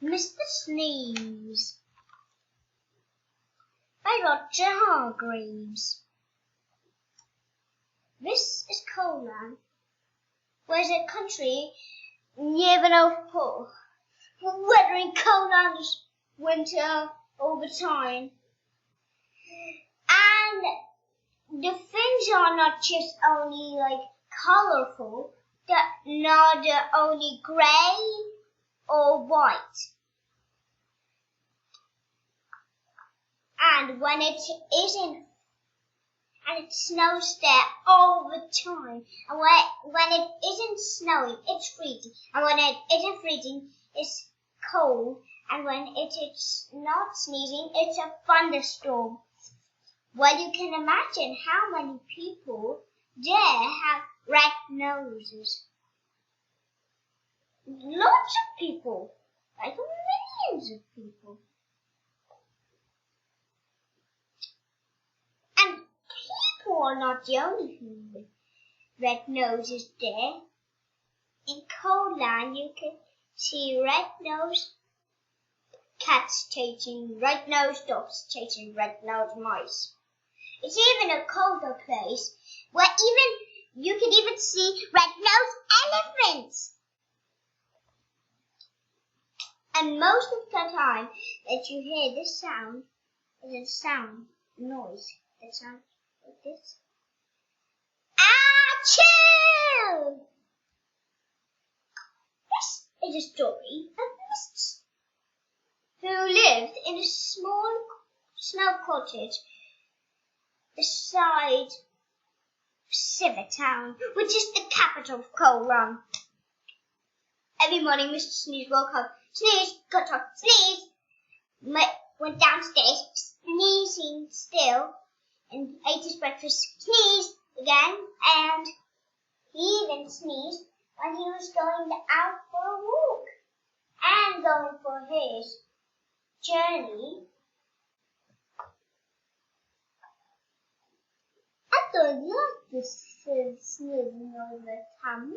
Mr. Sneeze by Roger Hargreaves. This is Coldland, where is a country near the North Pole. Weather in Coldland is winter all the time. And the things are not just only colourful, they're not only grey or white. And when it isn't, and it snows there all the time, and when it isn't snowing, it's freezing, and when it isn't freezing, it's cold, and when it is not sneezing, it's a thunderstorm. Well, you can imagine how many people there have red noses. Lots of people, like millions of people. And people are not the only thing with red noses there. In Coldland, you can see red-nosed cats chasing red-nosed dogs, chasing red-nosed mice. It's even a colder place where you can even see red-nosed elephants. And most of the time that you hear this sound is a noise that sounds like this. Achoo! This is a story of Mists, who lived in a small snow cottage beside Town, which is the capital of Coldland. Every morning, Mr. Sneeze woke up. Sneeze, got up, sneeze. Went downstairs, sneezing still, and ate his breakfast. Sneezed again, and he even sneezed when he was going out for a walk and going for his journey. I don't like this sneezing all the time,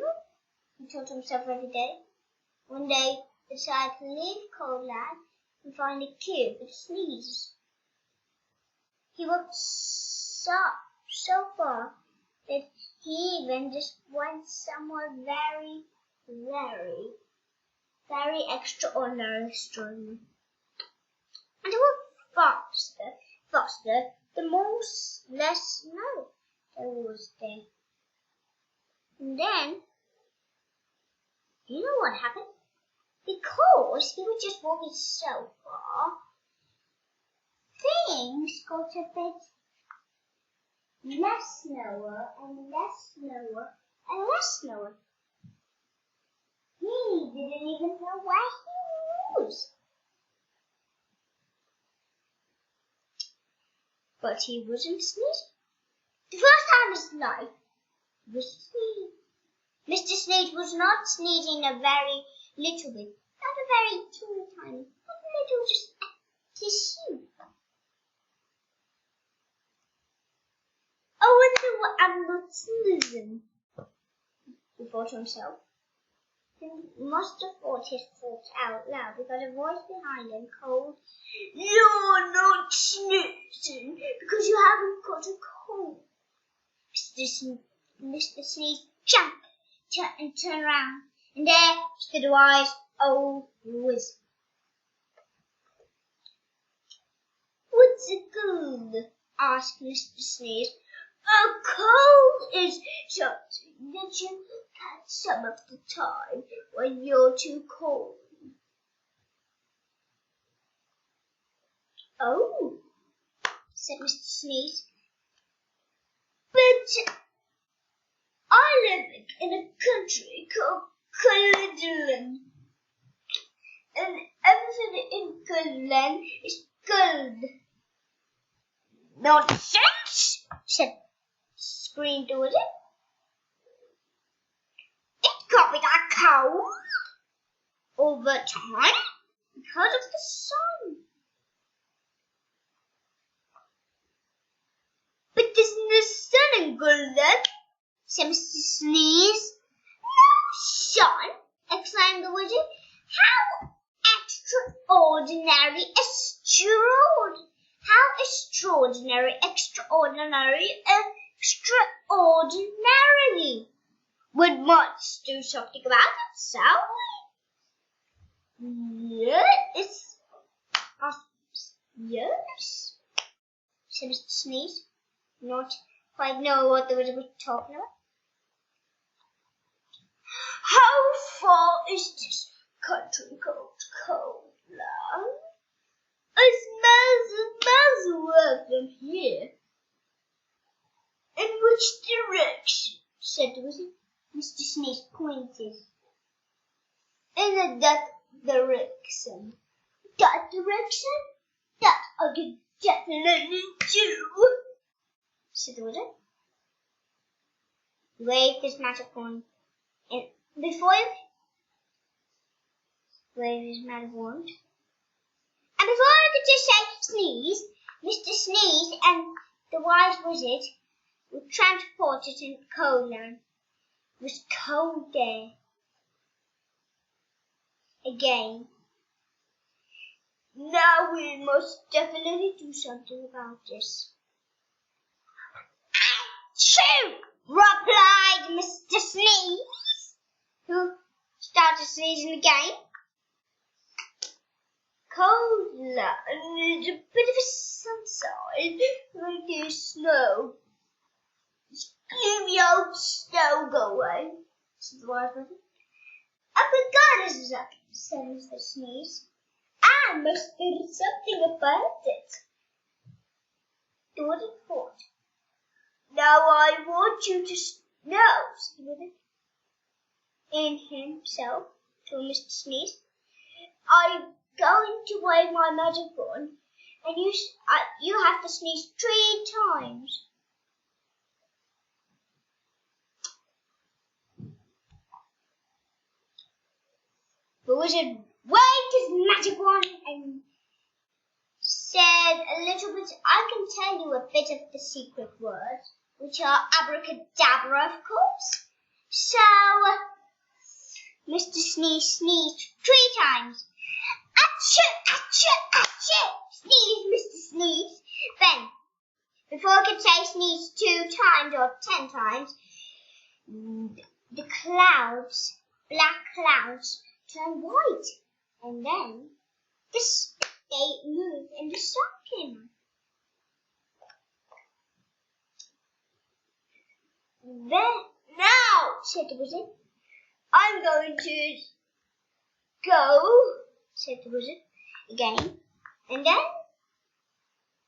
he told himself every day. One day, he decided to leave Coldland and find a cure for the sneeze. He walked so far that he even just went somewhere very, very, very extraordinary. And he walked faster, the less snow there was there. And then, you know what happened? Because he was just walking so far, things got a bit less snower and less snower and less snower. He didn't even know where he was. But he wasn't sneezing. The first time in his life, he was sneezing. Mr. Sneeze was not sneezing a very little bit, not a very teeny tiny, but a little just tissue. I wonder what I'm not sneezing, he thought to himself. He must have thought his thoughts out loud because a voice behind him called, "You're not sneezing because you haven't got a cold." Mr. Sneeze jumped and turned around, and there stood a wise old wizard. "What's the good?" asked Mr. Sneeze. "A cold is something that you catch some of the time when you're too cold." "Oh," said Mr. Sneeze, "but I live in a country called Coldland, and everything in Coldland is cold." "Nonsense!" screamed the wizard. "It can't be that cold all the time because of the sun." "But isn't the sun in Coldland?" said Mr. Sneeze. "No sun!" exclaimed the wizard. "How extraordinary! Extraordinarily! We must do something about it, shall we?" Yes, said Mr. Sneeze, not quite know what the wizard was talking about. "How far is this country called Coldland?" "It's miles away from here." "In which direction?" said the wizard. Mr. Sneeze pointed. "In that direction." "That direction? That I can definitely do," said the wizard. He waved his magic wand, and before he could just say sneeze, Mr. Sneeze and the wise wizard were transported into Coldland. It was cold there again. "Now we must definitely do something about this." "Achoo!" replied Mr. Sneeze, who started sneezing again. "Coldland is a bit of a sunshine like there's snow." "It's gloomy old snow going," said the wise wizard. "I forgot it," said Mr. Sneeze. "I must do something about it." The wizard thought. "Now I want you to know," said the wizard in himself to Mr. Sneeze. "I'm going to wave my magic wand, and you have to sneeze 3 times. The wizard waved his magic wand and said a little bit. I can tell you a bit of the secret words, which are abracadabra, of course. So Mr. Sneeze sneezed 3 times. "Achoo! Achoo! Achoo!" sneezed Mr. Sneeze. Then, before he could say sneeze 2 times or 10 times, the clouds, black clouds, turned white, and then they moved and the sun came out. "Now," said the wizard, "I'm going to go," said the wizard again, and then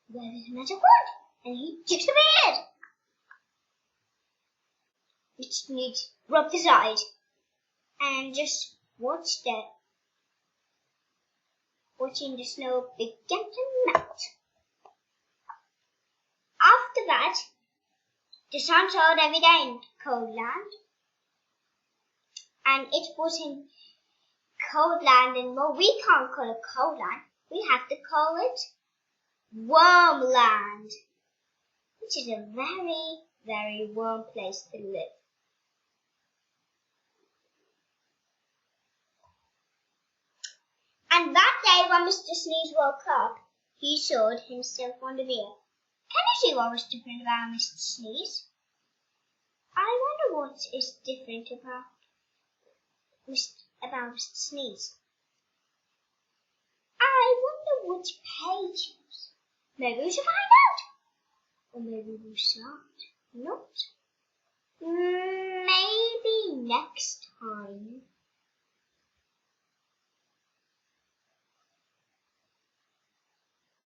waved his magic wand, and he disappeared. Mr. Sneeze rubbed his eyes and just watched it, watching the snow begin to melt. After that, the sun shone every day in Coldland, and it was in Coldland anymore. We can't call it Coldland. We have to call it Warmland, which is a very, very warm place to live. And that day when Mr. Sneeze woke up, he saw himself on the mirror. Can you see what was different about Mr. Sneeze? I wonder what is different about Mr. Sneeze. I wonder which page it was. Maybe we should find out. Or maybe we shan't. Not. Maybe next